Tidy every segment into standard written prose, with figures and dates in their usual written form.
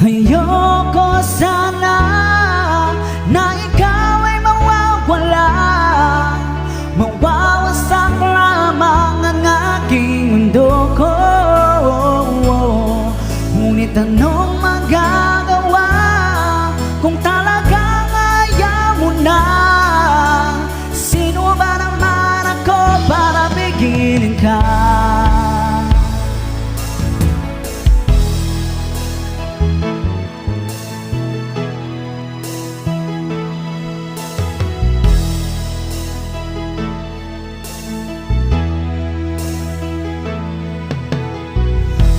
Ayoko sana na ikaw ay mawawala, mawawasak lamang ang aking mundo ko. Ngunit anong magagawa kung talagang ayaw mo na? Sino ba naman ako para pigilin ka?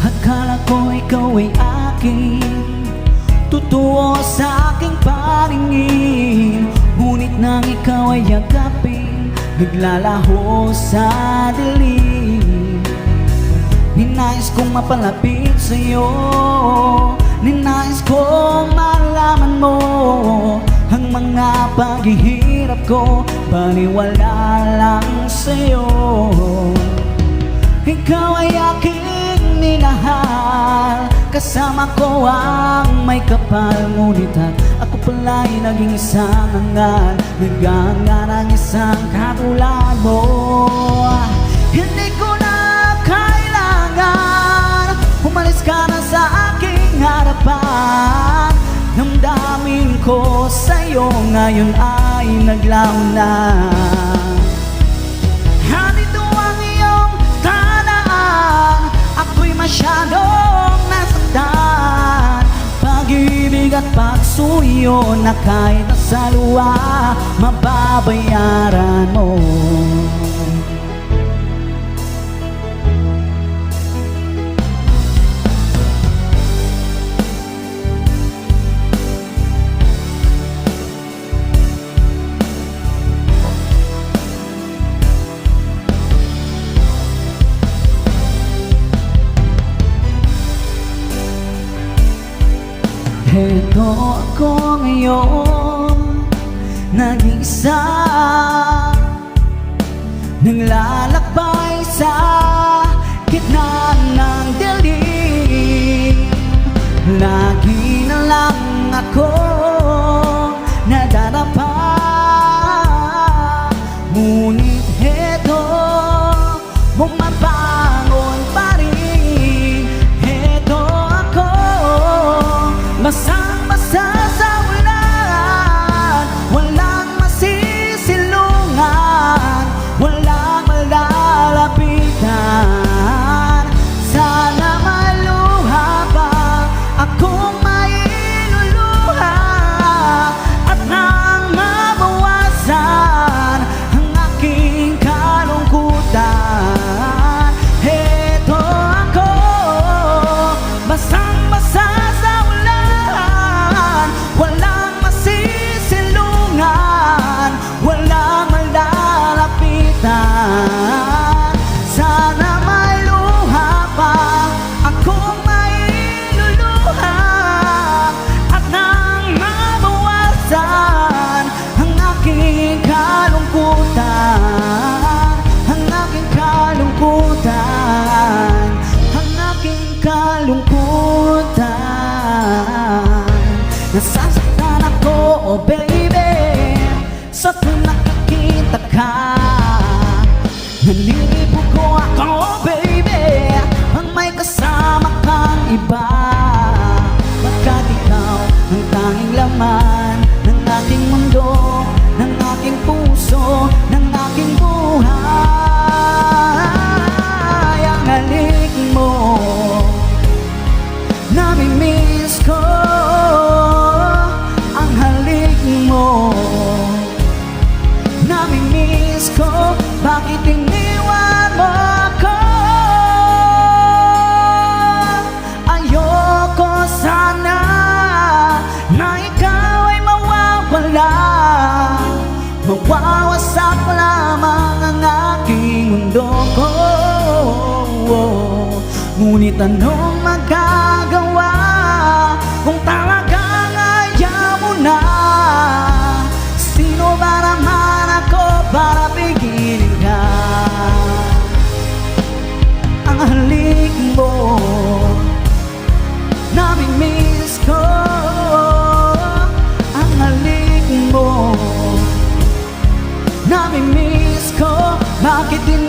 Akala ko ikaw ay akin, totoo sa aking paningin. Ngunit nang ikaw ay yakapin, naglalaho sa dilim. Ninais kong mapalapit sa'yo, ninais kong malaman mo ang mga paghihirap ko, baliwala lang sa'yo. Ikaw ay aking minahal, kasama ko ang may kapal. Ngunit ako pala'y naging isang angal, naghahanga ng isang katulad mo. Hindi ko na kailangan umalis ka na sa aking harapan. Damdamin ko sa'yo ngayon ay naglaho na. Masyadong nasaktan, pag-ibig at pagsuyo na kahit nasa luwa, mababayaran mo. Heto ako ngayon, nag-iisa, naglalakbay sa gitna ng dilim. Lagi na lang ako nadarapa, ngunit heto, bumabangon pa rin. Heto ako, basang-basa sa ulan, walang masisilungan, walang malalapitan. Sana maluha pa akong mailuluha, at nang mabawasan ang aking kalungkutan. Heto ako, basang-basa sa walang masisilungan, walang malalapitan. Sana may luha pa akong mailuluha, at nang mabawasan ang aking kalungkutan, ang aking kalungkutan, ang aking kalungkutan. Nasasaktan ako, oh baby, sa tuwing nakikita ka. Nalilibog ko ako, oh baby, pag may kasama kang iba. Pagkat ikaw ang tanging laman ng aking mundo, ng aking puso, ng aking buhay. Ang halik mo, nami-miss ko. Nami-miss ko, bakit iniwan mo ako? Ayoko sana na ikaw ay mawawala, mawawasak lamang ang aking mundo ko. Ngunit anong magagawa kung talagang ayaw mo na? Sino ba naman ako para pigilin ka? Ang halik mo, nami-miss ko. Namimiss ko, bakit di